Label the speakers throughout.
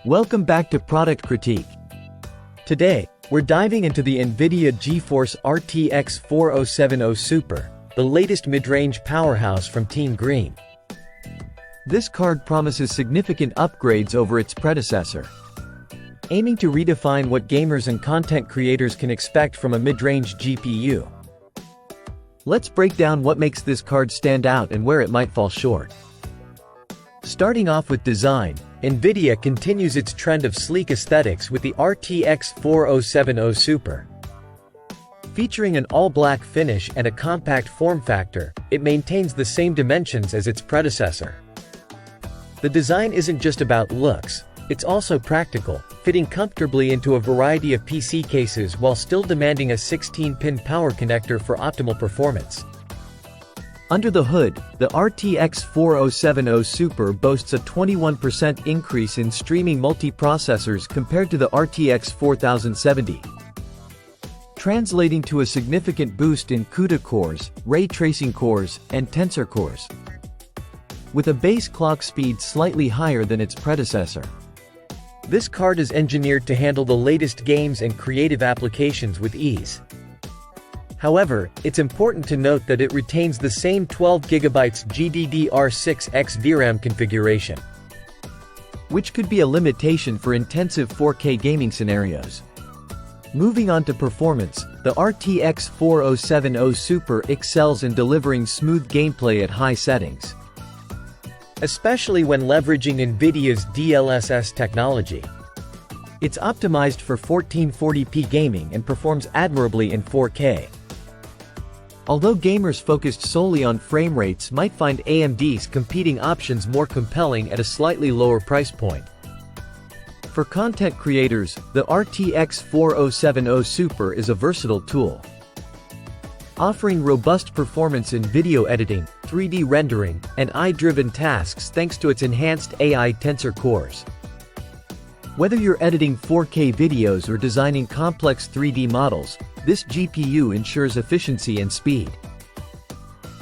Speaker 1: Welcome back to Product Critique. Today, we're diving into the Nvidia Geforce RTX 4070 Super, the latest mid-range powerhouse from Team Green. This card promises significant upgrades over its predecessor, aiming to redefine what gamers and content creators can expect from a mid-range GPU. Let's break down what makes this card stand out and where it might fall short. Starting off with design, Nvidia continues its trend of sleek aesthetics with the RTX 4070 Super. Featuring an all-black finish and a compact form factor, it maintains the same dimensions as its predecessor. The design isn't just about looks, it's also practical, fitting comfortably into a variety of PC cases while still demanding a 16-pin power connector for optimal performance. Under the hood, the RTX 4070 Super boasts a 21% increase in streaming multiprocessors compared to the RTX 4070, translating to a significant boost in CUDA cores, ray tracing cores, and tensor cores, with a base clock speed slightly higher than its predecessor. This card is engineered to handle the latest games and creative applications with ease. However, it's important to note that it retains the same 12GB GDDR6X VRAM configuration, which could be a limitation for intensive 4K gaming scenarios. Moving on to performance, the RTX 4070 Super excels in delivering smooth gameplay at high settings, especially when leveraging Nvidia's DLSS technology. It's optimized for 1440p gaming and performs admirably in 4K. Although gamers focused solely on frame rates might find AMD's competing options more compelling at a slightly lower price point. For content creators, the RTX 4070 Super is a versatile tool, offering robust performance in video editing, 3D rendering, and eye-driven tasks thanks to its enhanced AI tensor cores. Whether you're editing 4K videos or designing complex 3D models, this GPU ensures efficiency and speed,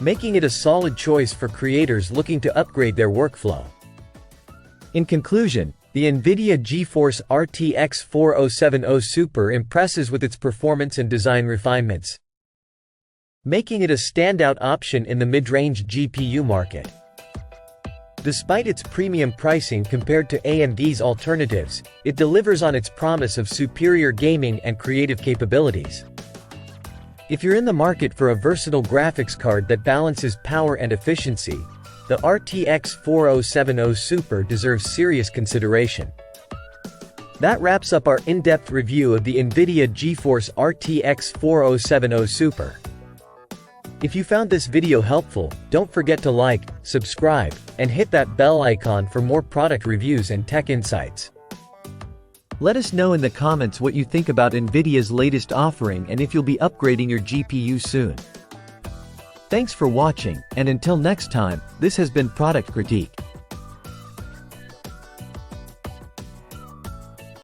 Speaker 1: making it a solid choice for creators looking to upgrade their workflow. In conclusion, the Nvidia Geforce RTX 4070 Super impresses with its performance and design refinements, making it a standout option in the mid-range GPU market. Despite its premium pricing compared to AMD's alternatives, it delivers on its promise of superior gaming and creative capabilities. If you're in the market for a versatile graphics card that balances power and efficiency, the RTX 4070 Super deserves serious consideration. That wraps up our in-depth review of the Nvidia Geforce RTX 4070 Super. If you found this video helpful, don't forget to like, subscribe, and hit that bell icon for more product reviews and tech insights. Let us know in the comments what you think about Nvidia's latest offering and if you'll be upgrading your GPU soon. Thanks for watching, and until next time, this has been Product Critique.